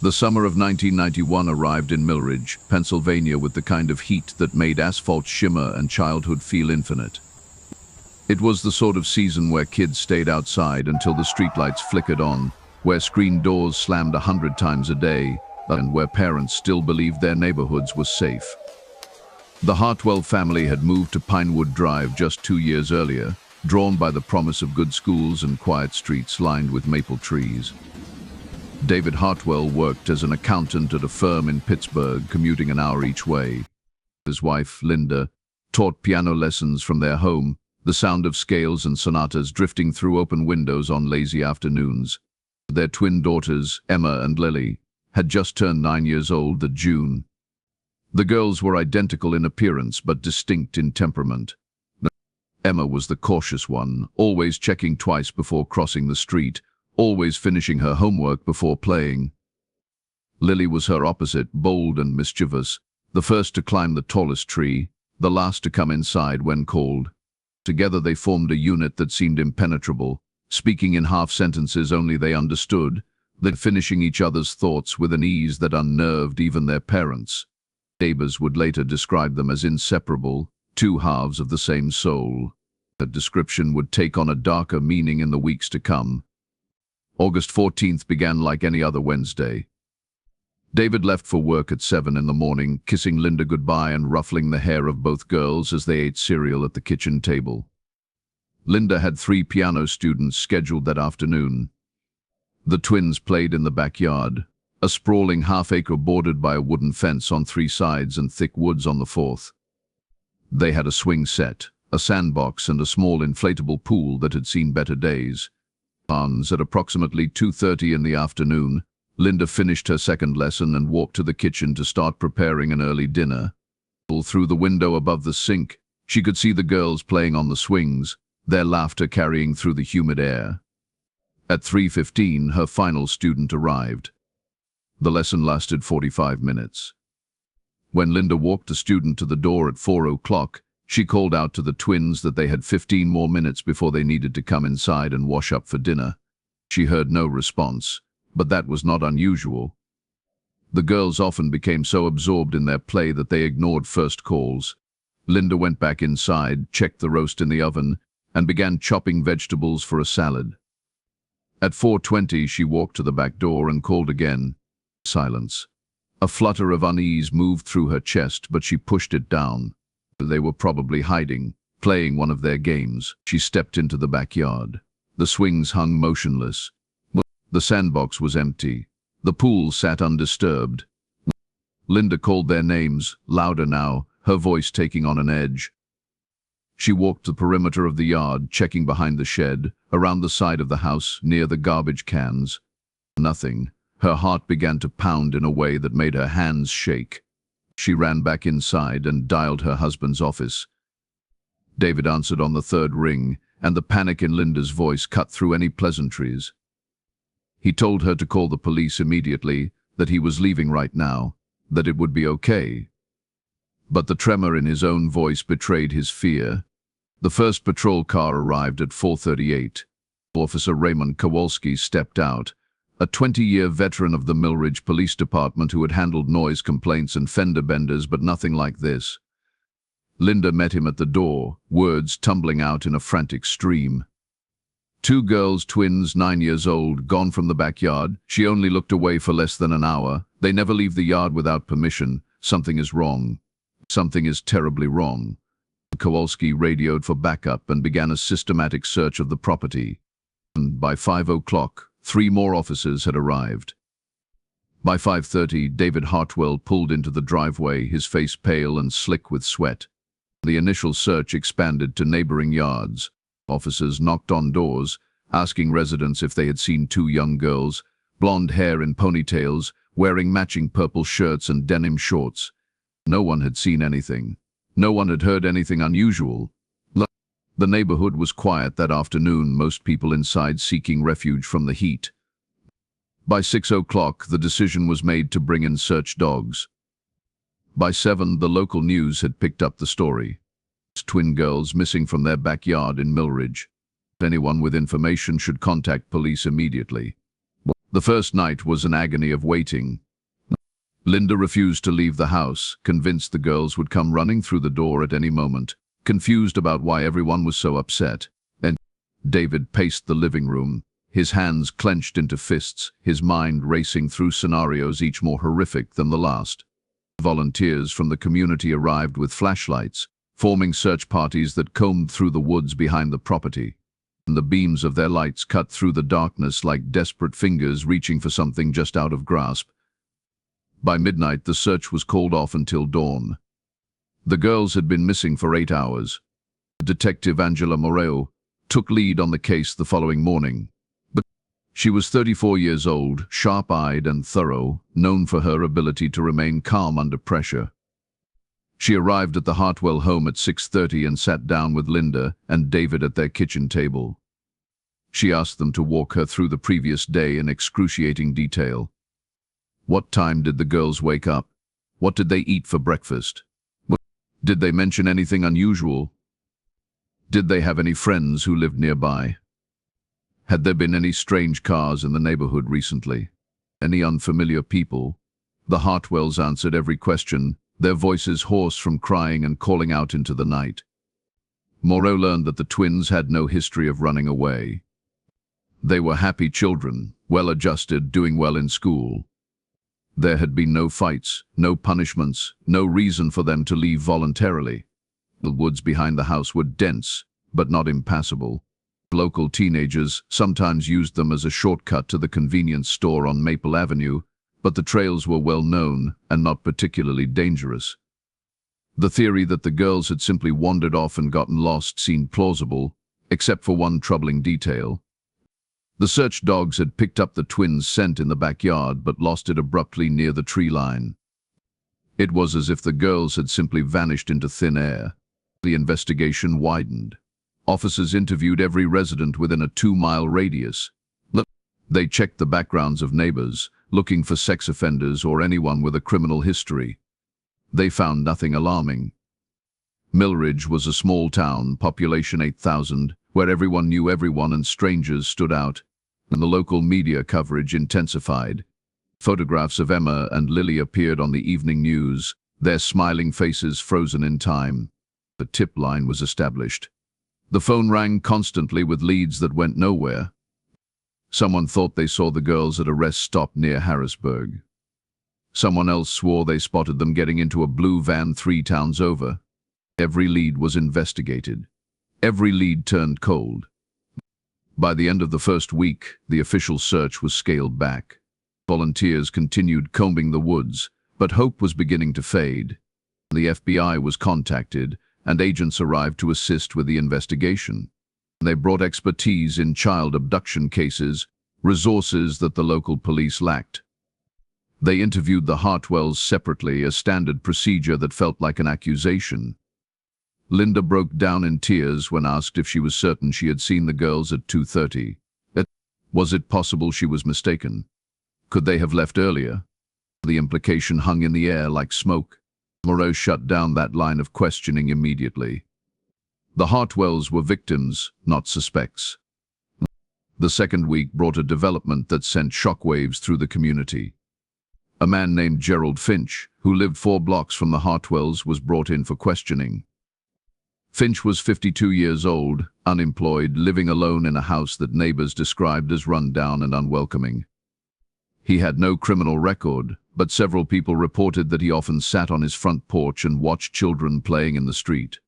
The summer of 1991 arrived in Millridge, Pennsylvania, with the kind of heat that made asphalt shimmer and childhood feel infinite. It was the sort of season where kids stayed outside until the streetlights flickered on, where screen doors slammed 100 times a day, and where parents still believed their neighborhoods were safe. The Hartwell family had moved to Pinewood Drive just 2 years earlier, drawn by the promise of good schools and quiet streets lined with maple trees. David Hartwell worked as an accountant at a firm in Pittsburgh, commuting an hour each way. His wife, Linda, taught piano lessons from their home, the sound of scales and sonatas drifting through open windows on lazy afternoons. Their twin daughters, Emma and Lily, had just turned 9 years old that June. The girls were identical in appearance but distinct in temperament. Emma was the cautious one, always checking twice before crossing the street, always finishing her homework before playing. Lily was her opposite, bold and mischievous, the first to climb the tallest tree, the last to come inside when called. Together they formed a unit that seemed impenetrable, speaking in half sentences only they understood, then finishing each other's thoughts with an ease that unnerved even their parents. Neighbors would later describe them as inseparable, two halves of the same soul. That description would take on a darker meaning in the weeks to come. August 14th began like any other Wednesday. David left for work at 7 in the morning, kissing Linda goodbye and ruffling the hair of both girls as they ate cereal at the kitchen table. Linda had 3 piano students scheduled that afternoon. The twins played in the backyard, a sprawling half-acre bordered by a wooden fence on 3 sides and thick woods on the 4th. They had a swing set, a sandbox and a small inflatable pool that had seen better days. At approximately 2:30 in the afternoon, Linda finished her second lesson and walked to the kitchen to start preparing an early dinner. Through the window above the sink, she could see the girls playing on the swings, their laughter carrying through the humid air. At 3:15, her final student arrived. The lesson lasted 45 minutes. When Linda walked the student to the door at 4 o'clock, she called out to the twins that they had 15 more minutes before they needed to come inside and wash up for dinner. She heard no response, but that was not unusual. The girls often became so absorbed in their play that they ignored first calls. Linda went back inside, checked the roast in the oven, and began chopping vegetables for a salad. At 4:20, she walked to the back door and called again. Silence. A flutter of unease moved through her chest, but she pushed it down. They were probably hiding, playing one of their games. She stepped into the backyard. The swings hung motionless. The sandbox was empty. The pool sat undisturbed. Linda called their names, louder now, her voice taking on an edge. She walked the perimeter of the yard, checking behind the shed, around the side of the house, near the garbage cans. Nothing. Her heart began to pound in a way that made her hands shake. She ran back inside and dialed her husband's office. David answered on the 3rd ring, and the panic in Linda's voice cut through any pleasantries. He told her to call the police immediately, that he was leaving right now, that it would be okay. But the tremor in his own voice betrayed his fear. The first patrol car arrived at 4:38. Officer Raymond Kowalski stepped out, a 20-year veteran of the Millridge Police Department who had handled noise complaints and fender benders, but nothing like this. Linda met him at the door, words tumbling out in a frantic stream. 2 girls, twins, 9 years old, gone from the backyard. She only looked away for less than an hour. They never leave the yard without permission. Something is wrong. Something is terribly wrong. Kowalski radioed for backup and began a systematic search of the property. And by 5 o'clock, 3 more officers had arrived. By 5:30, David Hartwell pulled into the driveway, his face pale and slick with sweat. The initial search expanded to neighboring yards. Officers knocked on doors, asking residents if they had seen 2 young girls, blonde hair in ponytails, wearing matching purple shirts and denim shorts. No one had seen anything. No one had heard anything unusual. The neighborhood was quiet that afternoon, most people inside seeking refuge from the heat. By 6 o'clock, the decision was made to bring in search dogs. By 7, the local news had picked up the story. Twin girls missing from their backyard in Millridge. Anyone with information should contact police immediately. The first night was an agony of waiting. Linda refused to leave the house, convinced the girls would come running through the door at any moment, confused about why everyone was so upset. And David paced the living room, his hands clenched into fists, his mind racing through scenarios each more horrific than the last. Volunteers from the community arrived with flashlights, forming search parties that combed through the woods behind the property. The beams of their lights cut through the darkness like desperate fingers reaching for something just out of grasp. By midnight, the search was called off until dawn. The girls had been missing for 8 hours. Detective Angela Moreo took lead on the case the following morning. But she was 34 years old, sharp-eyed and thorough, known for her ability to remain calm under pressure. She arrived at the Hartwell home at 6:30 and sat down with Linda and David at their kitchen table. She asked them to walk her through the previous day in excruciating detail. What time did the girls wake up? What did they eat for breakfast? Did they mention anything unusual? Did they have any friends who lived nearby? Had there been any strange cars in the neighborhood recently? Any unfamiliar people? The Hartwells answered every question, their voices hoarse from crying and calling out into the night. Moreo learned that the twins had no history of running away. They were happy children, well-adjusted, doing well in school. There had been no fights, no punishments, no reason for them to leave voluntarily. The woods behind the house were dense, but not impassable. Local teenagers sometimes used them as a shortcut to the convenience store on Maple Avenue, but the trails were well known and not particularly dangerous. The theory that the girls had simply wandered off and gotten lost seemed plausible, except for one troubling detail. The search dogs had picked up the twins' scent in the backyard but lost it abruptly near the tree line. It was as if the girls had simply vanished into thin air. The investigation widened. Officers interviewed every resident within a 2-mile radius. They checked the backgrounds of neighbors, looking for sex offenders or anyone with a criminal history. They found nothing alarming. Millridge was a small town, population 8,000, where everyone knew everyone and strangers stood out, and the local media coverage intensified. Photographs of Emma and Lily appeared on the evening news, their smiling faces frozen in time. The tip line was established. The phone rang constantly with leads that went nowhere. Someone thought they saw the girls at a rest stop near Harrisburg. Someone else swore they spotted them getting into a blue van 3 towns over. Every lead was investigated. Every lead turned cold. By the end of the first week, the official search was scaled back. Volunteers continued combing the woods, but hope was beginning to fade. The FBI was contacted, and agents arrived to assist with the investigation. They brought expertise in child abduction cases, resources that the local police lacked. They interviewed the Hartwells separately, a standard procedure that felt like an accusation. Linda broke down in tears when asked if she was certain she had seen the girls at 2:30. Was it possible she was mistaken? Could they have left earlier? The implication hung in the air like smoke. Moreo shut down that line of questioning immediately. The Hartwells were victims, not suspects. The second week brought a development that sent shockwaves through the community. A man named Gerald Finch, who lived 4 blocks from the Hartwells, was brought in for questioning. Finch was 52 years old, unemployed, living alone in a house that neighbors described as run down and unwelcoming. He had no criminal record, but several people reported that he often sat on his front porch and watched children playing in the street.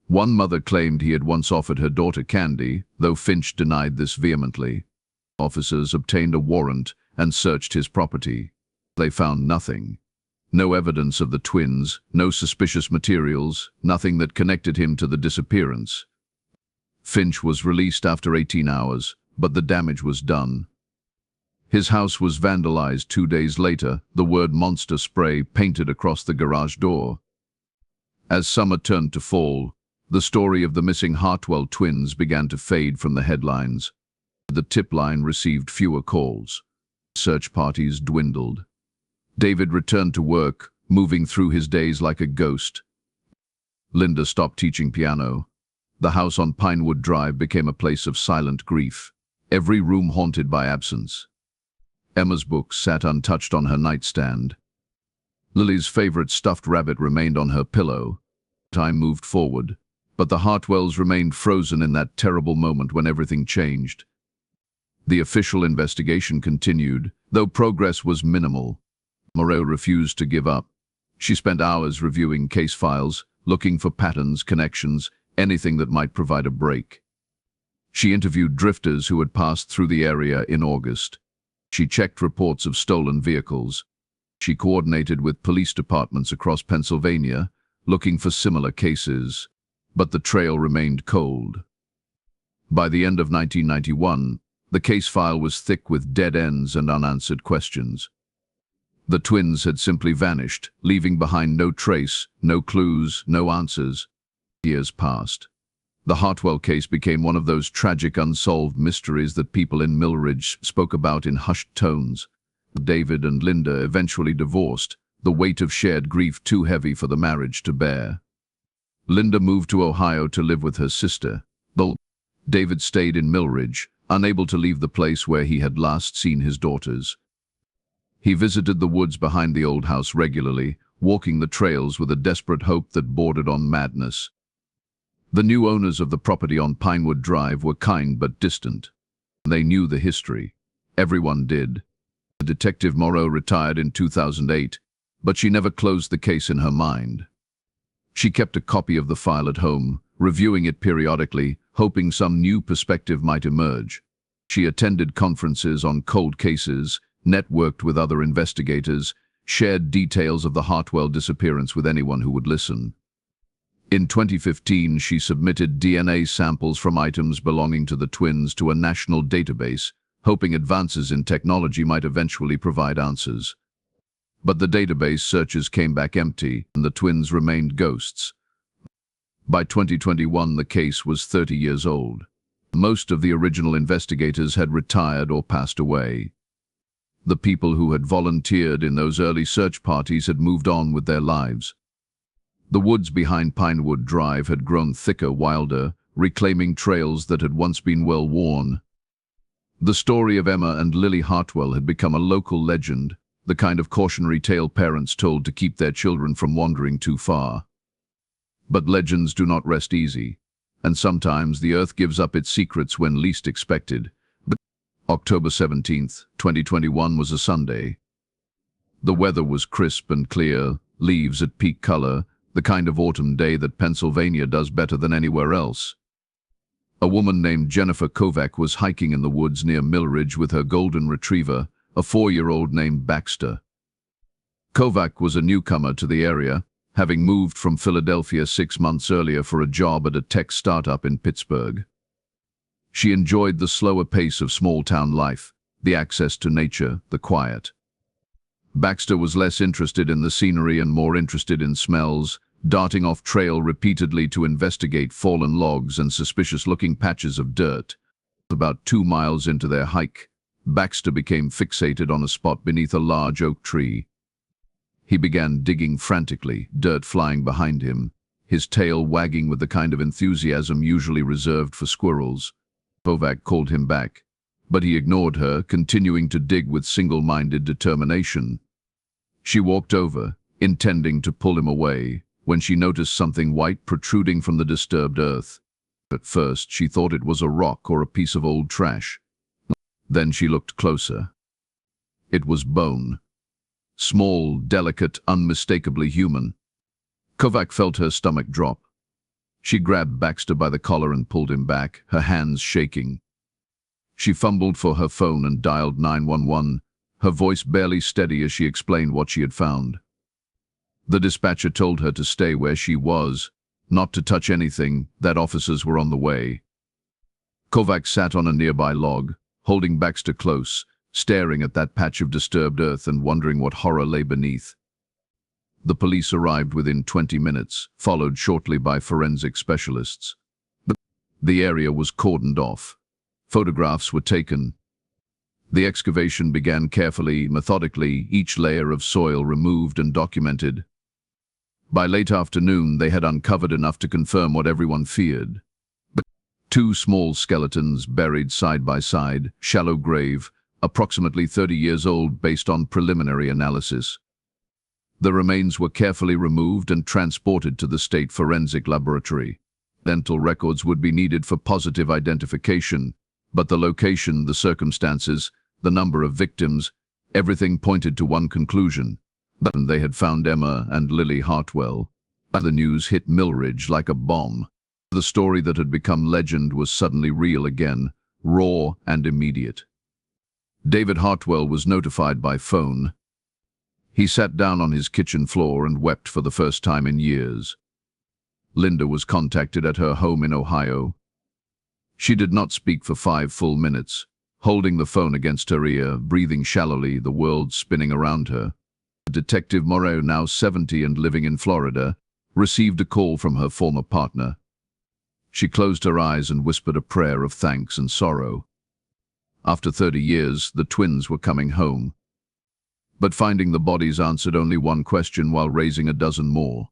One mother claimed he had once offered her daughter candy, though Finch denied this vehemently. Officers obtained a warrant and searched his property. They found nothing. No evidence of the twins, no suspicious materials, nothing that connected him to the disappearance. Finch was released after 18 hours, but the damage was done. His house was vandalized 2 days later, the word monster spray painted across the garage door. As summer turned to fall, the story of the missing Hartwell twins began to fade from the headlines. The tip line received fewer calls. Search parties dwindled. David returned to work, moving through his days like a ghost. Linda stopped teaching piano. The house on Pinewood Drive became a place of silent grief, every room haunted by absence. Emma's book sat untouched on her nightstand. Lily's favorite stuffed rabbit remained on her pillow. Time moved forward, but the Hartwells remained frozen in that terrible moment when everything changed. The official investigation continued, though progress was minimal. Moreau refused to give up. She spent hours reviewing case files, looking for patterns, connections, anything that might provide a break. She interviewed drifters who had passed through the area in August. She checked reports of stolen vehicles. She coordinated with police departments across Pennsylvania, looking for similar cases, but the trail remained cold. By the end of 1991, the case file was thick with dead ends and unanswered questions. The twins had simply vanished, leaving behind no trace, no clues, no answers. Years passed. The Hartwell case became one of those tragic unsolved mysteries that people in Millridge spoke about in hushed tones. David and Linda eventually divorced, the weight of shared grief too heavy for the marriage to bear. Linda moved to Ohio to live with her sister. David stayed in Millridge, unable to leave the place where he had last seen his daughters. He visited the woods behind the old house regularly, walking the trails with a desperate hope that bordered on madness. The new owners of the property on Pinewood Drive were kind but distant. They knew the history. Everyone did. Detective Moreau retired in 2008, but she never closed the case in her mind. She kept a copy of the file at home, reviewing it periodically, hoping some new perspective might emerge. She attended conferences on cold cases, networked with other investigators, shared details of the Hartwell disappearance with anyone who would listen. In 2015, she submitted DNA samples from items belonging to the twins to a national database, hoping advances in technology might eventually provide answers. But the database searches came back empty, and the twins remained ghosts. By 2021, the case was 30 years old. Most of the original investigators had retired or passed away. The people who had volunteered in those early search parties had moved on with their lives. The woods behind Pinewood Drive had grown thicker, wilder, reclaiming trails that had once been well worn. The story of Emma and Lily Hartwell had become a local legend, the kind of cautionary tale parents told to keep their children from wandering too far. But legends do not rest easy, and sometimes the earth gives up its secrets when least expected. But October 17th, 2021 was a Sunday. The weather was crisp and clear, leaves at peak color, the kind of autumn day that Pennsylvania does better than anywhere else. A woman named Jennifer Kovac was hiking in the woods near Millridge with her golden retriever, a 4-year-old named Baxter. Kovac was a newcomer to the area, having moved from Philadelphia 6 months earlier for a job at a tech startup in Pittsburgh. She enjoyed the slower pace of small-town life, the access to nature, the quiet. Baxter was less interested in the scenery and more interested in smells, darting off trail repeatedly to investigate fallen logs and suspicious-looking patches of dirt. About 2 miles into their hike, Baxter became fixated on a spot beneath a large oak tree. He began digging frantically, dirt flying behind him, his tail wagging with the kind of enthusiasm usually reserved for squirrels. Kovac called him back, but he ignored her, continuing to dig with single-minded determination. She walked over, intending to pull him away, when she noticed something white protruding from the disturbed earth. At first, she thought it was a rock or a piece of old trash. Then she looked closer. It was bone. Small, delicate, unmistakably human. Kovac felt her stomach drop. She grabbed Baxter by the collar and pulled him back, her hands shaking. She fumbled for her phone and dialed 911, her voice barely steady as she explained what she had found. The dispatcher told her to stay where she was, not to touch anything, that officers were on the way. Kovac sat on a nearby log, holding Baxter close, staring at that patch of disturbed earth and wondering what horror lay beneath. The police arrived within 20 minutes, followed shortly by forensic specialists. The area was cordoned off. Photographs were taken. The excavation began carefully, methodically, each layer of soil removed and documented. By late afternoon, they had uncovered enough to confirm what everyone feared. 2 small skeletons buried side by side, shallow grave, approximately 30 years old based on preliminary analysis. The remains were carefully removed and transported to the State Forensic Laboratory. Dental records would be needed for positive identification, but the location, the circumstances, the number of victims, everything pointed to one conclusion: that they had found Emma and Lily Hartwell. The news hit Millridge like a bomb. The story that had become legend was suddenly real again, raw and immediate. David Hartwell was notified by phone. He sat down on his kitchen floor and wept for the first time in years. Linda was contacted at her home in Ohio. She did not speak for 5 full minutes, holding the phone against her ear, breathing shallowly, the world spinning around her. Detective Moreau, now 70 and living in Florida, received a call from her former partner. She closed her eyes and whispered a prayer of thanks and sorrow. After 30 years, the twins were coming home. But finding the bodies answered only one question while raising a dozen more.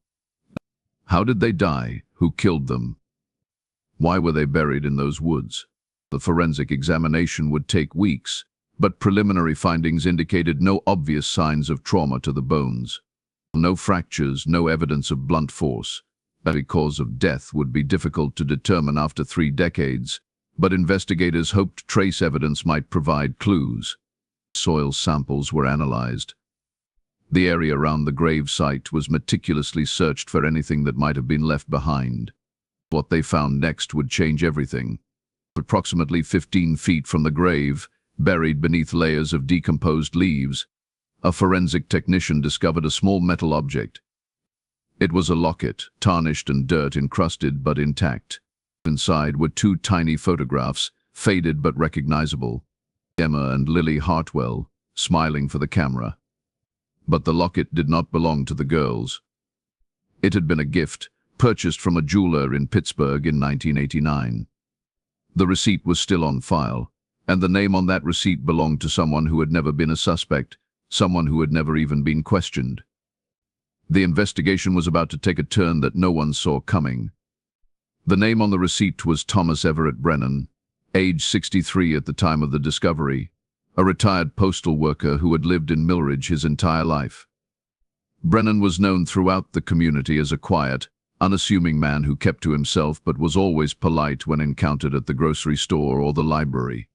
How did they die? Who killed them? Why were they buried in those woods? The forensic examination would take weeks, but preliminary findings indicated no obvious signs of trauma to the bones. No fractures, no evidence of blunt force. The cause of death would be difficult to determine after 3 decades, but investigators hoped trace evidence might provide clues. Soil samples were analyzed. The area around the grave site was meticulously searched for anything that might have been left behind. What they found next would change everything. Approximately 15 feet from the grave, buried beneath layers of decomposed leaves, a forensic technician discovered a small metal object. It was a locket, tarnished and dirt-encrusted but intact. Inside were 2 tiny photographs, faded but recognizable. Emma and Lily Hartwell, smiling for the camera. But the locket did not belong to the girls. It had been a gift, purchased from a jeweler in Pittsburgh in 1989. The receipt was still on file, and the name on that receipt belonged to someone who had never been a suspect, someone who had never even been questioned. The investigation was about to take a turn that no one saw coming. The name on the receipt was Thomas Everett Brennan, age 63 at the time of the discovery, a retired postal worker who had lived in Millridge his entire life. Brennan was known throughout the community as a quiet, unassuming man who kept to himself but was always polite when encountered at the grocery store or the library.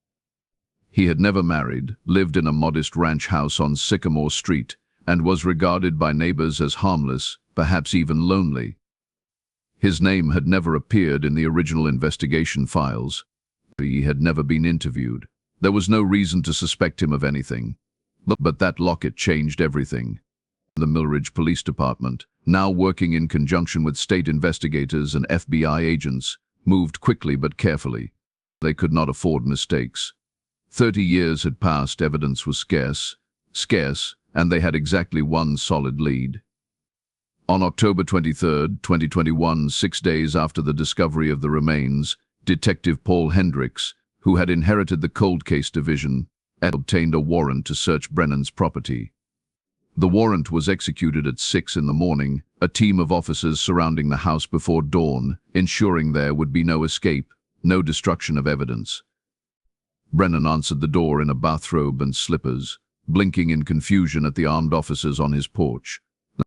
He had never married, lived in a modest ranch house on Sycamore Street, and was regarded by neighbors as harmless, perhaps even lonely. His name had never appeared in the original investigation files. He had never been interviewed. There was no reason to suspect him of anything. But that locket changed everything. The Millridge Police Department, now working in conjunction with state investigators and FBI agents, moved quickly but carefully. They could not afford mistakes. 30 years had passed, evidence was scarce, and they had exactly one solid lead. On October 23, 2021, 6 days after the discovery of the remains, Detective Paul Hendricks, who had inherited the cold case division, had obtained a warrant to search Brennan's property. The warrant was executed at 6 in the morning, a team of officers surrounding the house before dawn, ensuring there would be no escape, no destruction of evidence. Brennan answered the door in a bathrobe and slippers, blinking in confusion at the armed officers on his porch.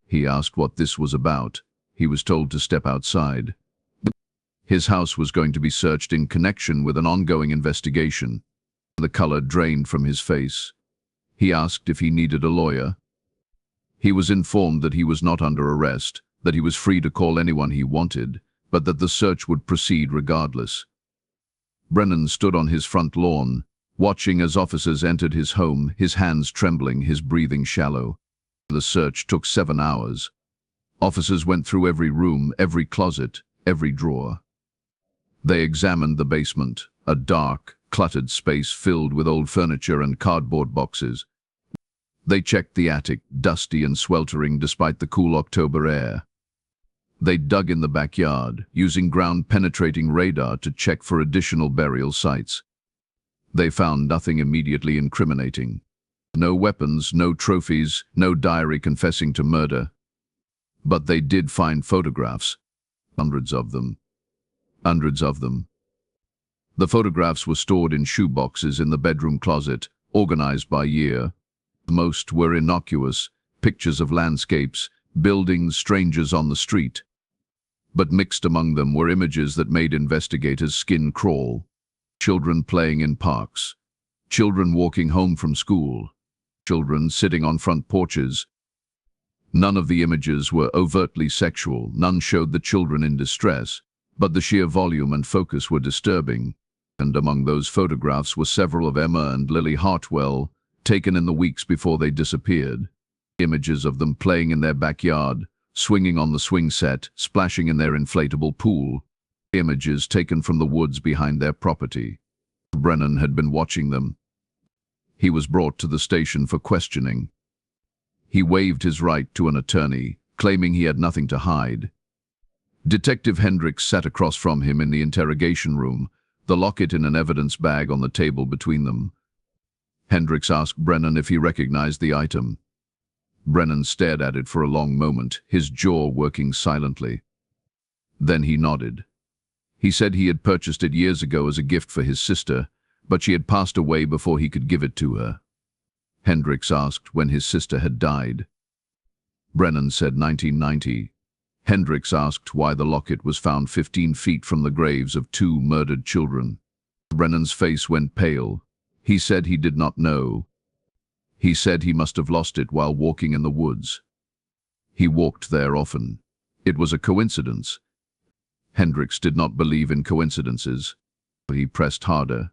He asked what this was about. He was told to step outside. His house was going to be searched in connection with an ongoing investigation. The color drained from his face. He asked if he needed a lawyer. He was informed that he was not under arrest, that he was free to call anyone he wanted, but that the search would proceed regardless. Brennan stood on his front lawn, watching as officers entered his home, his hands trembling, his breathing shallow. The search took 7 hours. Officers went through every room, every closet, every drawer. They examined the basement, a dark, cluttered space filled with old furniture and cardboard boxes. They checked the attic, dusty and sweltering despite the cool October air. They dug in the backyard, using ground-penetrating radar to check for additional burial sites. They found nothing immediately incriminating. No weapons, no trophies, no diary confessing to murder. But they did find photographs. Hundreds of them. Hundreds of them. The photographs were stored in shoeboxes in the bedroom closet, organized by year. Most were innocuous, pictures of landscapes, buildings, strangers on the street. But mixed among them were images that made investigators' skin crawl. Children playing in parks, children walking home from school, children sitting on front porches. None of the images were overtly sexual, none showed the children in distress, but the sheer volume and focus were disturbing. And among those photographs were several of Emma and Lily Hartwell, taken in the weeks before they disappeared. Images of them playing in their backyard, swinging on the swing set, splashing in their inflatable pool. Images taken from the woods behind their property. Brennan had been watching them. He was brought to the station for questioning. He waived his right to an attorney, claiming he had nothing to hide. Detective Hendricks sat across from him in the interrogation room, the locket in an evidence bag on the table between them. Hendricks asked Brennan if he recognized the item. Brennan stared at it for a long moment, his jaw working silently. Then he nodded. He said he had purchased it years ago as a gift for his sister, but she had passed away before he could give it to her. Hendricks asked when his sister had died. Brennan said 1990. Hendricks asked why the locket was found 15 feet from the graves of 2 murdered children. Brennan's face went pale. He said he did not know. He said he must have lost it while walking in the woods. He walked there often. It was a coincidence. Hendricks did not believe in coincidences. He pressed harder.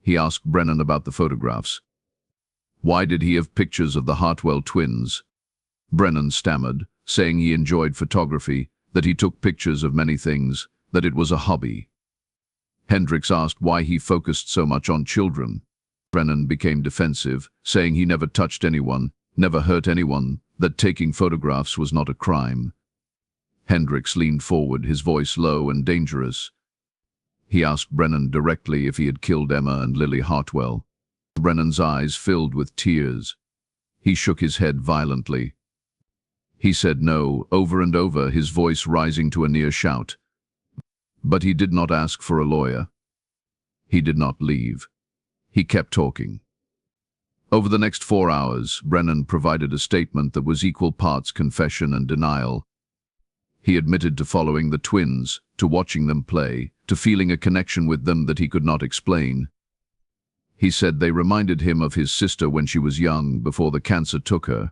He asked Brennan about the photographs. Why did he have pictures of the Hartwell twins? Brennan stammered, saying he enjoyed photography, that he took pictures of many things, that it was a hobby. Hendricks asked why he focused so much on children. Brennan became defensive, saying he never touched anyone, never hurt anyone, that taking photographs was not a crime. Hendricks leaned forward, his voice low and dangerous. He asked Brennan directly if he had killed Emma and Lily Hartwell. Brennan's eyes filled with tears. He shook his head violently. He said no, over and over, his voice rising to a near shout. But he did not ask for a lawyer. He did not leave. He kept talking. Over the next 4 hours, Brennan provided a statement that was equal parts confession and denial. He admitted to following the twins, to watching them play, to feeling a connection with them that he could not explain. He said they reminded him of his sister when she was young, before the cancer took her.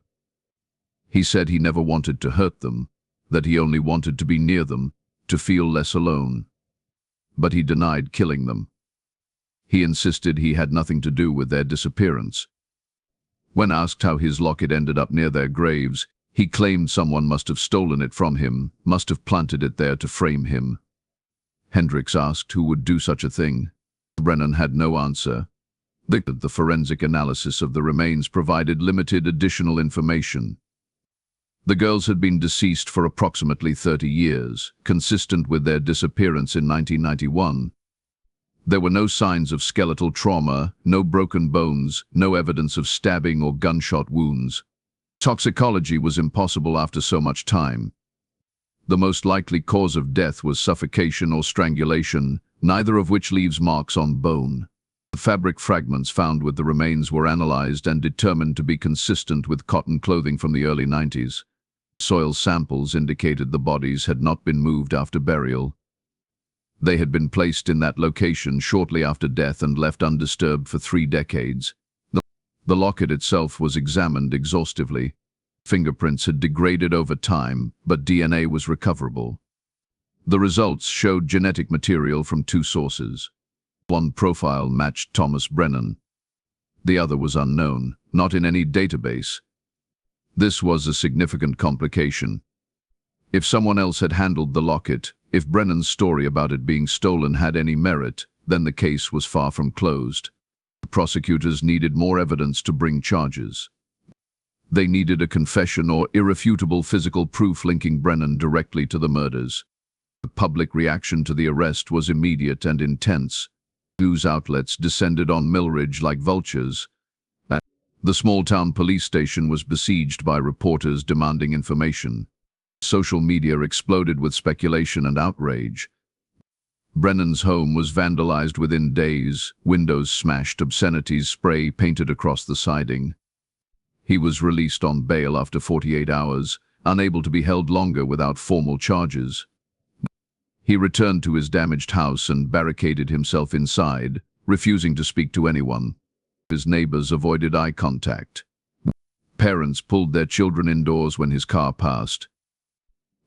He said he never wanted to hurt them, that he only wanted to be near them, to feel less alone. But he denied killing them. He insisted he had nothing to do with their disappearance. When asked how his locket ended up near their graves, he claimed someone must have stolen it from him, must have planted it there to frame him. Hendricks asked who would do such a thing. Brennan had no answer. The forensic analysis of the remains provided limited additional information. The girls had been deceased for approximately 30 years, consistent with their disappearance in 1991. There were no signs of skeletal trauma, no broken bones, no evidence of stabbing or gunshot wounds. Toxicology was impossible after so much time. The most likely cause of death was suffocation or strangulation, neither of which leaves marks on bone. The fabric fragments found with the remains were analyzed and determined to be consistent with cotton clothing from the early 90s. Soil samples indicated the bodies had not been moved after burial. They had been placed in that location shortly after death and left undisturbed for 3 decades. The locket itself was examined exhaustively. Fingerprints had degraded over time, but DNA was recoverable. The results showed genetic material from 2 sources. One profile matched Thomas Brennan. The other was unknown, not in any database. This was a significant complication. If someone else had handled the locket, if Brennan's story about it being stolen had any merit, then the case was far from closed. The prosecutors needed more evidence to bring charges. They needed a confession or irrefutable physical proof linking Brennan directly to the murders. The public reaction to the arrest was immediate and intense. News outlets descended on Millridge like vultures. The small-town police station was besieged by reporters demanding information. Social media exploded with speculation and outrage. Brennan's home was vandalized within days, windows smashed, obscenities spray painted across the siding. He was released on bail after 48 hours, unable to be held longer without formal charges. He returned to his damaged house and barricaded himself inside, refusing to speak to anyone. His neighbors avoided eye contact. Parents pulled their children indoors when his car passed.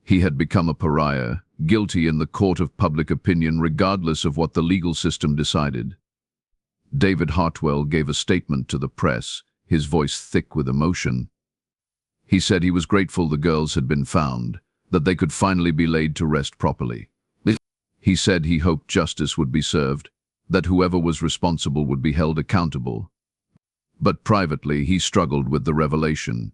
He had become a pariah, guilty in the court of public opinion regardless of what the legal system decided. David Hartwell gave a statement to the press, his voice thick with emotion. He said he was grateful the girls had been found, that they could finally be laid to rest properly. He said he hoped justice would be served, that whoever was responsible would be held accountable. But privately, he struggled with the revelation.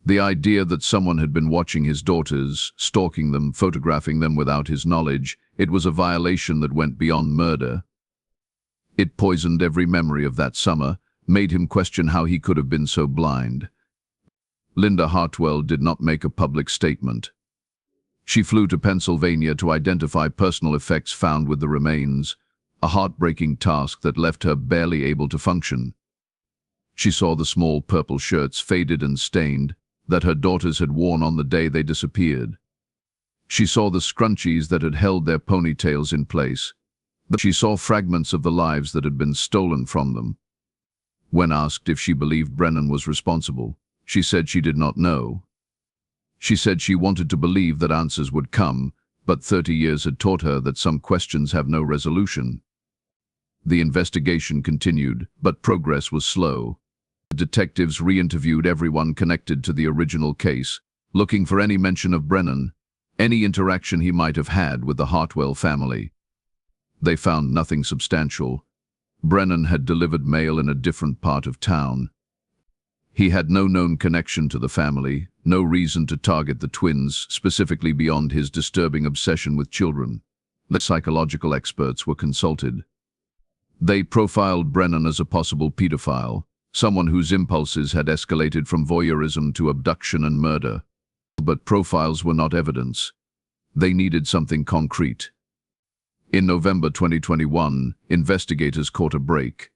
The idea that someone had been watching his daughters, stalking them, photographing them without his knowledge, it was a violation that went beyond murder. It poisoned every memory of that summer, made him question how he could have been so blind. Linda Hartwell did not make a public statement. She flew to Pennsylvania to identify personal effects found with the remains, a heartbreaking task that left her barely able to function. She saw the small purple shirts, faded and stained, that her daughters had worn on the day they disappeared. She saw the scrunchies that had held their ponytails in place. She saw fragments of the lives that had been stolen from them. When asked if she believed Brennan was responsible, she said she did not know. She said she wanted to believe that answers would come, but 30 years had taught her that some questions have no resolution. The investigation continued, but progress was slow. Detectives re-interviewed everyone connected to the original case, looking for any mention of Brennan, any interaction he might have had with the Hartwell family. They found nothing substantial. Brennan had delivered mail in a different part of town. He had no known connection to the family, no reason to target the twins, specifically beyond his disturbing obsession with children. The psychological experts were consulted. They profiled Brennan as a possible pedophile, someone whose impulses had escalated from voyeurism to abduction and murder. But profiles were not evidence. They needed something concrete. In November 2021, investigators caught a break.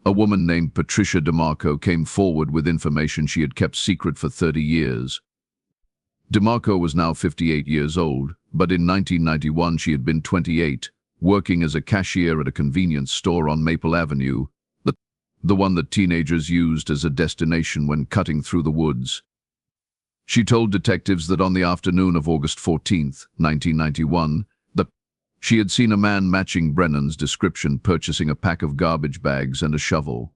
A woman named Patricia DeMarco came forward with information she had kept secret for 30 years. DeMarco was now 58 years old, but in 1991 she had been 28, working as a cashier at a convenience store on Maple Avenue, the one that teenagers used as a destination when cutting through the woods. She told detectives that on the afternoon of August 14, 1991, she had seen a man matching Brennan's description purchasing a pack of garbage bags and a shovel.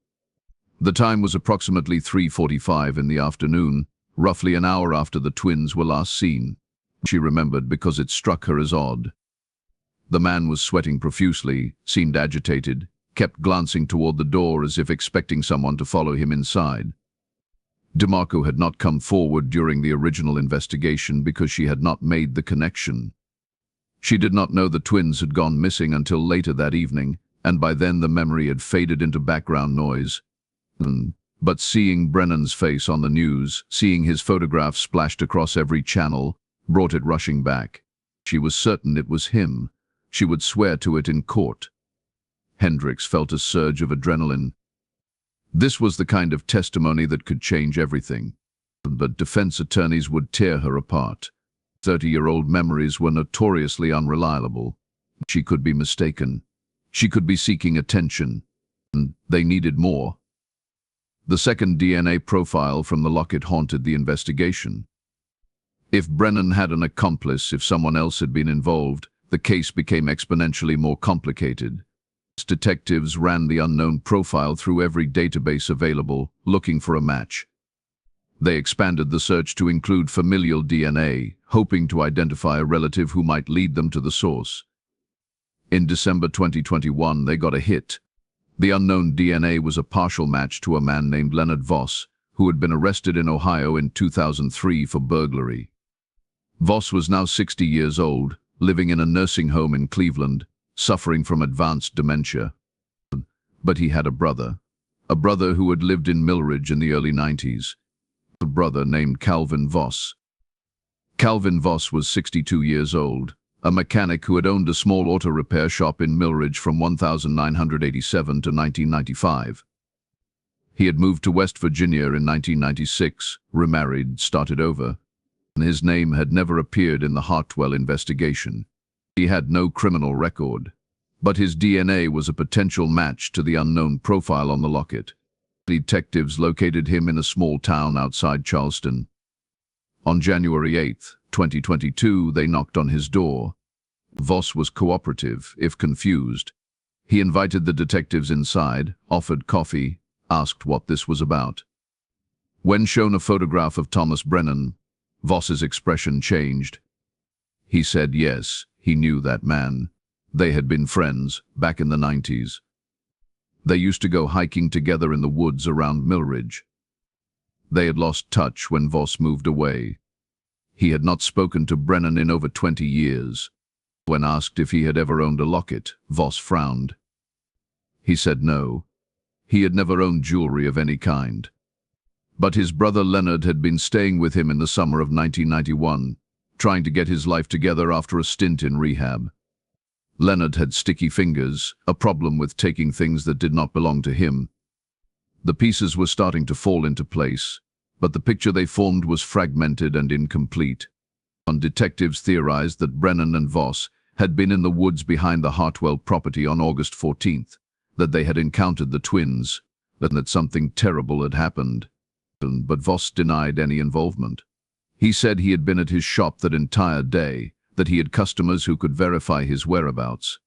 The time was approximately 3:45 in the afternoon, roughly an hour after the twins were last seen. She remembered because it struck her as odd. The man was sweating profusely, seemed agitated, kept glancing toward the door as if expecting someone to follow him inside. DeMarco had not come forward during the original investigation because she had not made the connection. She did not know the twins had gone missing until later that evening, and by then the memory had faded into background noise. But seeing Brennan's face on the news, seeing his photograph splashed across every channel, brought it rushing back. She was certain it was him. She would swear to it in court. Hendricks felt a surge of adrenaline. This was the kind of testimony that could change everything. But defense attorneys would tear her apart. 30-year-old memories were notoriously unreliable. She could be mistaken. She could be seeking attention. And they needed more. The second DNA profile from the locket haunted the investigation. If Brennan had an accomplice, if someone else had been involved, the case became exponentially more complicated. Detectives ran the unknown profile through every database available, looking for a match. They expanded the search to include familial DNA, hoping to identify a relative who might lead them to the source. In December 2021, they got a hit. The unknown DNA was a partial match to a man named Leonard Voss, who had been arrested in Ohio in 2003 for burglary. Voss was now 60 years old, living in a nursing home in Cleveland, suffering from advanced dementia. But he had a brother who had lived in Millridge in the early 90s. A brother named Calvin Voss. Calvin Voss was 62 years old, a mechanic who had owned a small auto repair shop in Millridge from 1987 to 1995. He had moved to West Virginia in 1996, remarried, started over, and his name had never appeared in the Hartwell investigation. He had no criminal record, but his DNA was a potential match to the unknown profile on the locket. Detectives located him in a small town outside Charleston. On January 8, 2022, they knocked on his door. Voss was cooperative, if confused. He invited the detectives inside, offered coffee, asked what this was about. When shown a photograph of Thomas Brennan, Voss's expression changed. He said yes, he knew that man. They had been friends back in the 90s. They used to go hiking together in the woods around Millridge. They had lost touch when Voss moved away. He had not spoken to Brennan in over 20 years. When asked if he had ever owned a locket, Voss frowned. He said no. He had never owned jewelry of any kind. But his brother Leonard had been staying with him in the summer of 1991, trying to get his life together after a stint in rehab. Leonard had sticky fingers, a problem with taking things that did not belong to him. The pieces were starting to fall into place, but the picture they formed was fragmented and incomplete. Detectives theorized that Brennan and Voss had been in the woods behind the Hartwell property on August 14th, that they had encountered the twins, and that something terrible had happened. But Voss denied any involvement. He said he had been at his shop that entire day, that he had customers who could verify his whereabouts.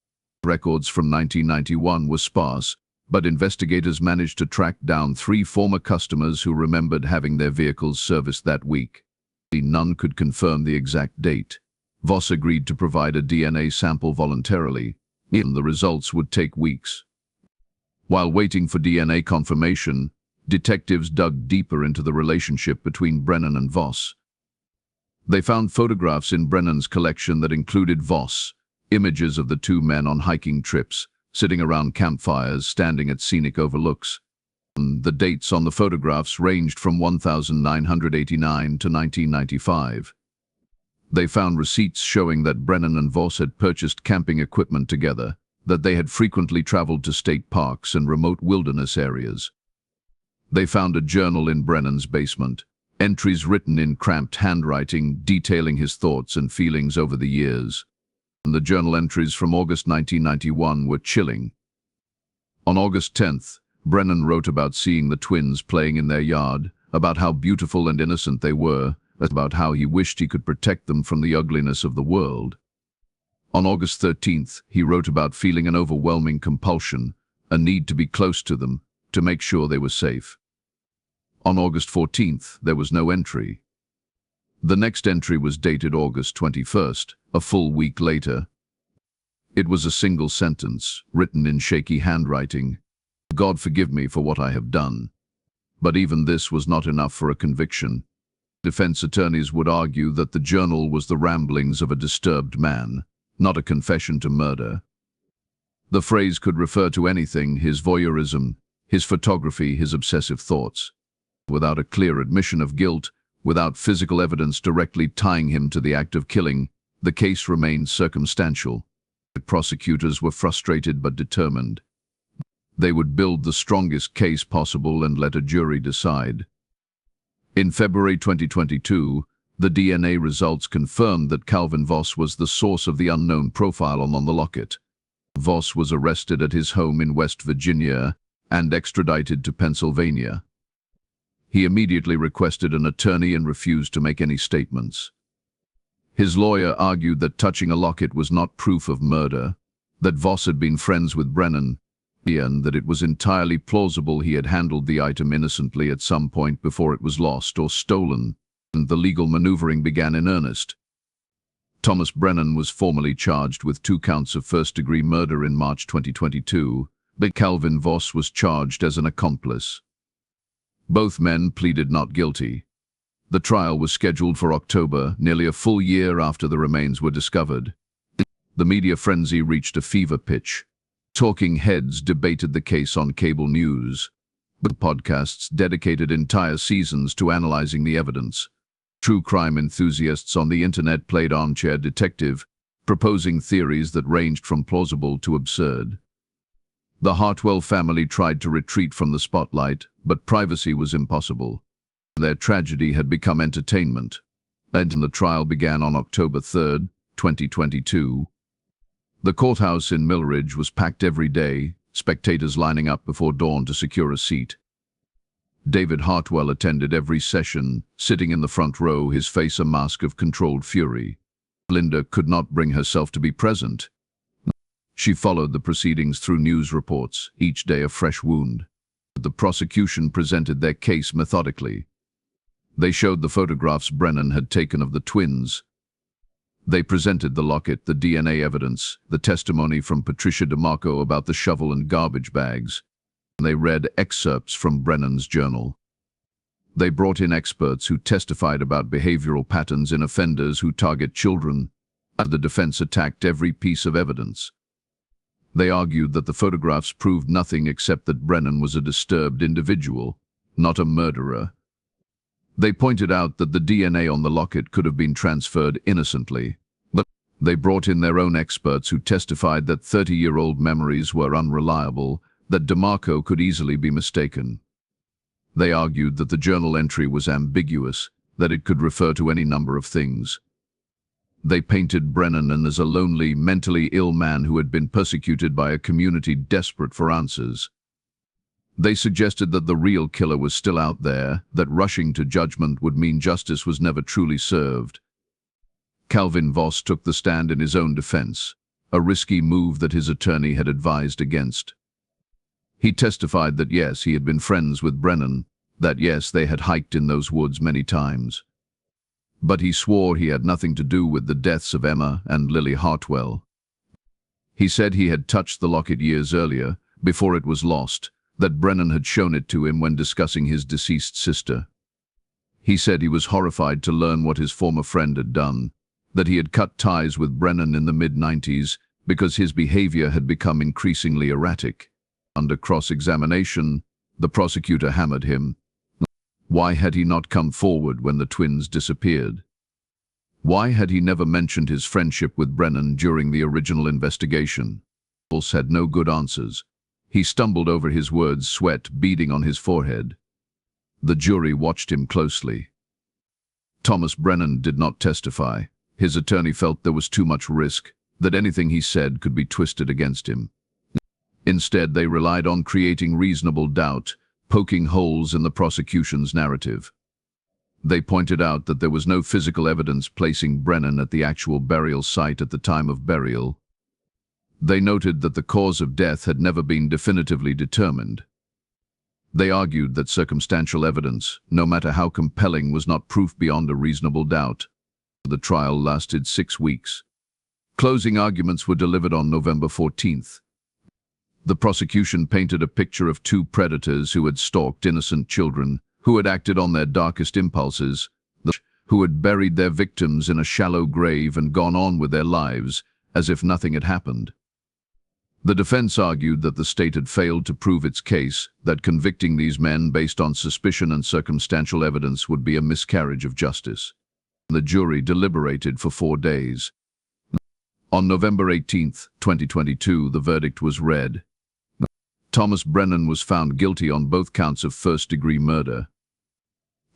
Records from 1991 were sparse, but investigators managed to track down 3 former customers who remembered having their vehicles serviced that week. None could confirm the exact date. Voss agreed to provide a DNA sample voluntarily, and the results would take weeks. While waiting for DNA confirmation, detectives dug deeper into the relationship between Brennan and Voss. They found photographs in Brennan's collection that included Voss, images of the two men on hiking trips, sitting around campfires, standing at scenic overlooks. The dates on the photographs ranged from 1989 to 1995. They found receipts showing that Brennan and Voss had purchased camping equipment together, that they had frequently traveled to state parks and remote wilderness areas. They found a journal in Brennan's basement, entries written in cramped handwriting detailing his thoughts and feelings over the years. The journal entries from August 1991 were chilling. On August 10th, Brennan wrote about seeing the twins playing in their yard, about how beautiful and innocent they were, about how he wished he could protect them from the ugliness of the world. On August 13th, he wrote about feeling an overwhelming compulsion, a need to be close to them, to make sure they were safe. On August 14th, there was no entry. The next entry was dated August 21st, a full week later. It was a single sentence, written in shaky handwriting. God forgive me for what I have done. But even this was not enough for a conviction. Defense attorneys would argue that the journal was the ramblings of a disturbed man, not a confession to murder. The phrase could refer to anything: his voyeurism, his photography, his obsessive thoughts. Without a clear admission of guilt, without physical evidence directly tying him to the act of killing, the case remained circumstantial. The prosecutors were frustrated but determined. They would build the strongest case possible and let a jury decide. In February 2022, the DNA results confirmed that Calvin Voss was the source of the unknown profile on the locket. Voss was arrested at his home in West Virginia and extradited to Pennsylvania. He immediately requested an attorney and refused to make any statements. His lawyer argued that touching a locket was not proof of murder, that Voss had been friends with Brennan, and that it was entirely plausible he had handled the item innocently at some point before it was lost or stolen, and the legal maneuvering began in earnest. Thomas Brennan was formally charged with 2 counts of first-degree murder in March 2022, but Calvin Voss was charged as an accomplice. Both men pleaded not guilty. The trial was scheduled for October, nearly a full year after the remains were discovered. The media frenzy reached a fever pitch. Talking heads debated the case on cable news, but podcasts dedicated entire seasons to analyzing the evidence. True crime enthusiasts on the internet played armchair detective, proposing theories that ranged from plausible to absurd. The Hartwell family tried to retreat from the spotlight, but privacy was impossible. Their tragedy had become entertainment, and the trial began on October 3, 2022. The courthouse in Millridge was packed every day, spectators lining up before dawn to secure a seat. David Hartwell attended every session, sitting in the front row, his face a mask of controlled fury. Linda could not bring herself to be present. She followed the proceedings through news reports, each day a fresh wound. The prosecution presented their case methodically. They showed the photographs Brennan had taken of the twins. They presented the locket, the DNA evidence, the testimony from Patricia DeMarco about the shovel and garbage bags. They read excerpts from Brennan's journal. They brought in experts who testified about behavioral patterns in offenders who target children. The defense attacked every piece of evidence. They argued that the photographs proved nothing except that Brennan was a disturbed individual, not a murderer. They pointed out that the DNA on the locket could have been transferred innocently, but they brought in their own experts who testified that 30-year-old memories were unreliable, that DeMarco could easily be mistaken. They argued that the journal entry was ambiguous, that it could refer to any number of things. They painted Brennan as a lonely, mentally ill man who had been persecuted by a community desperate for answers. They suggested that the real killer was still out there, that rushing to judgment would mean justice was never truly served. Calvin Voss took the stand in his own defense, a risky move that his attorney had advised against. He testified that yes, he had been friends with Brennan, that yes, they had hiked in those woods many times. But he swore he had nothing to do with the deaths of Emma and Lily Hartwell. He said he had touched the locket years earlier, before it was lost, that Brennan had shown it to him when discussing his deceased sister. He said he was horrified to learn what his former friend had done, that he had cut ties with Brennan in the mid-90s because his behavior had become increasingly erratic. Under cross-examination, the prosecutor hammered him. Why had he not come forward when the twins disappeared? Why had he never mentioned his friendship with Brennan during the original investigation? Voss had no good answers. He stumbled over his words, sweat beading on his forehead. The jury watched him closely. Thomas Brennan did not testify. His attorney felt there was too much risk, that anything he said could be twisted against him. Instead, they relied on creating reasonable doubt, poking holes in the prosecution's narrative. They pointed out that there was no physical evidence placing Brennan at the actual burial site at the time of burial. They noted that the cause of death had never been definitively determined. They argued that circumstantial evidence, no matter how compelling, was not proof beyond a reasonable doubt. The trial lasted 6 weeks. Closing arguments were delivered on November 14th. The prosecution painted a picture of two predators who had stalked innocent children, who had acted on their darkest impulses, who had buried their victims in a shallow grave and gone on with their lives, as if nothing had happened. The defense argued that the state had failed to prove its case, that convicting these men based on suspicion and circumstantial evidence would be a miscarriage of justice. The jury deliberated for 4 days. On November 18, 2022, the verdict was read. Thomas Brennan was found guilty on both counts of first-degree murder.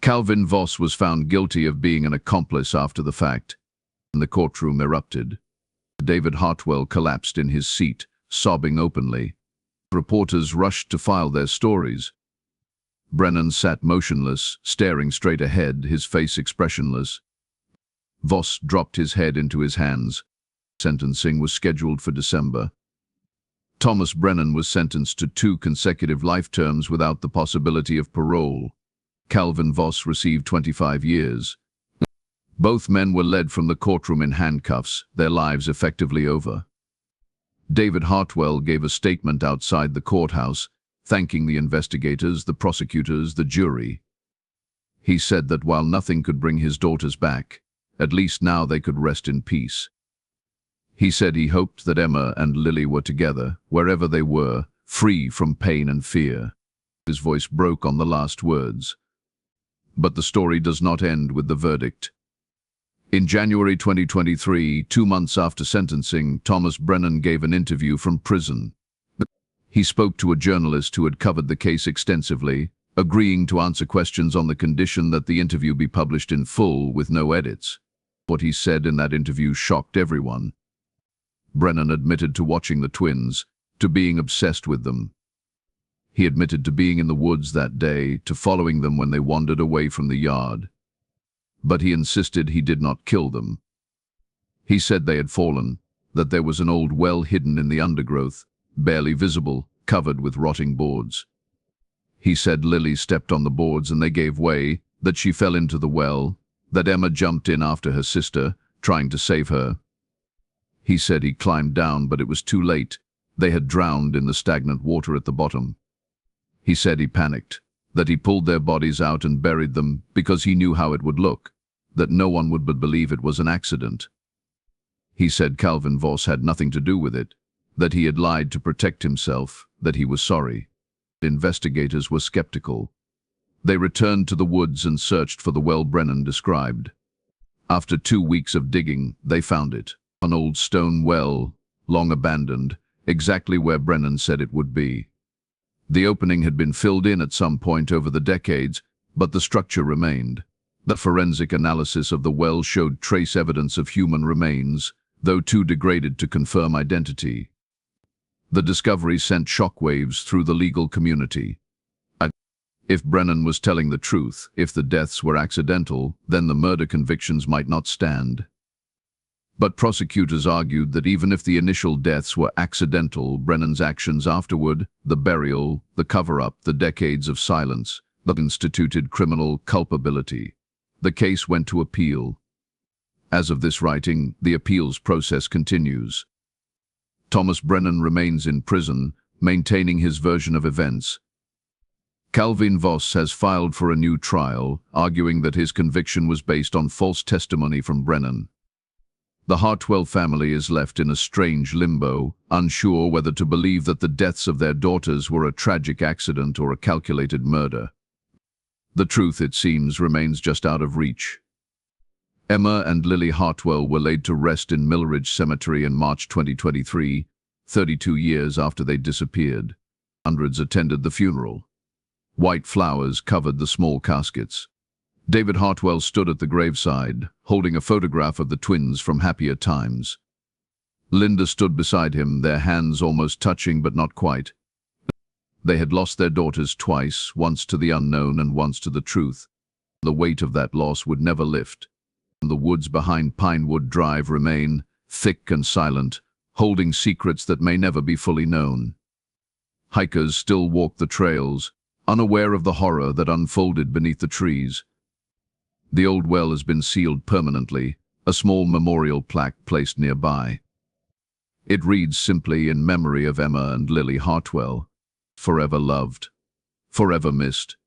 Calvin Voss was found guilty of being an accomplice after the fact. The courtroom erupted. David Hartwell collapsed in his seat, sobbing openly. Reporters rushed to file their stories. Brennan sat motionless, staring straight ahead, his face expressionless. Voss dropped his head into his hands. Sentencing was scheduled for December. Thomas Brennan was sentenced to 2 consecutive life terms without the possibility of parole. Calvin Voss received 25 years. Both men were led from the courtroom in handcuffs, their lives effectively over. David Hartwell gave a statement outside the courthouse, thanking the investigators, the prosecutors, the jury. He said that while nothing could bring his daughters back, at least now they could rest in peace. He said he hoped that Emma and Lily were together, wherever they were, free from pain and fear. His voice broke on the last words. But the story does not end with the verdict. In January 2023, 2 months after sentencing, Thomas Brennan gave an interview from prison. He spoke to a journalist who had covered the case extensively, agreeing to answer questions on the condition that the interview be published in full with no edits. What he said in that interview shocked everyone. Brennan admitted to watching the twins, to being obsessed with them. He admitted to being in the woods that day, to following them when they wandered away from the yard. But he insisted he did not kill them. He said they had fallen, that there was an old well hidden in the undergrowth, barely visible, covered with rotting boards. He said Lily stepped on the boards and they gave way, that she fell into the well, that Emma jumped in after her sister, trying to save her. He said he climbed down, but it was too late. They had drowned in the stagnant water at the bottom. He said he panicked, that he pulled their bodies out and buried them because he knew how it would look, that no one would believe it was an accident. He said Calvin Voss had nothing to do with it, that he had lied to protect himself, that he was sorry. Investigators were skeptical. They returned to the woods and searched for the well Brennan described. After 2 weeks of digging, they found it. An old stone well, long abandoned, exactly where Brennan said it would be. The opening had been filled in at some point over the decades, but the structure remained. The forensic analysis of the well showed trace evidence of human remains, though too degraded to confirm identity. The discovery sent shockwaves through the legal community. If Brennan was telling the truth, if the deaths were accidental, then the murder convictions might not stand. But prosecutors argued that even if the initial deaths were accidental, Brennan's actions afterward, the burial, the cover-up, the decades of silence, constituted criminal culpability. The case went to appeal. As of this writing, the appeals process continues. Thomas Brennan remains in prison, maintaining his version of events. Calvin Voss has filed for a new trial, arguing that his conviction was based on false testimony from Brennan. The Hartwell family is left in a strange limbo, unsure whether to believe that the deaths of their daughters were a tragic accident or a calculated murder. The truth, it seems, remains just out of reach. Emma and Lily Hartwell were laid to rest in Millridge Cemetery in March 2023, 32 years after they disappeared. Hundreds attended the funeral. White flowers covered the small caskets. David Hartwell stood at the graveside, holding a photograph of the twins from happier times. Linda stood beside him, their hands almost touching but not quite. They had lost their daughters twice, once to the unknown and once to the truth. The weight of that loss would never lift. The woods behind Pinewood Drive remain, thick and silent, holding secrets that may never be fully known. Hikers still walk the trails, unaware of the horror that unfolded beneath the trees. The old well has been sealed permanently, a small memorial plaque placed nearby. It reads simply, in memory of Emma and Lily Hartwell, forever loved, forever missed.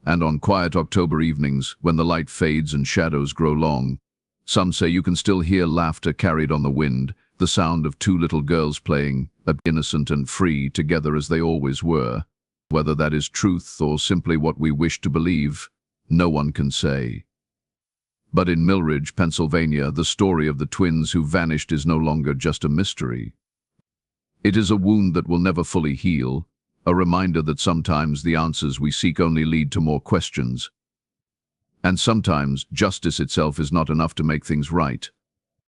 And on quiet October evenings, when the light fades and shadows grow long, some say you can still hear laughter carried on the wind, the sound of 2 little girls playing, innocent and free, together as they always were. Whether that is truth or simply what we wish to believe, no one can say. But in Millridge, Pennsylvania, the story of the twins who vanished is no longer just a mystery. It is a wound that will never fully heal, a reminder that sometimes the answers we seek only lead to more questions. And sometimes justice itself is not enough to make things right.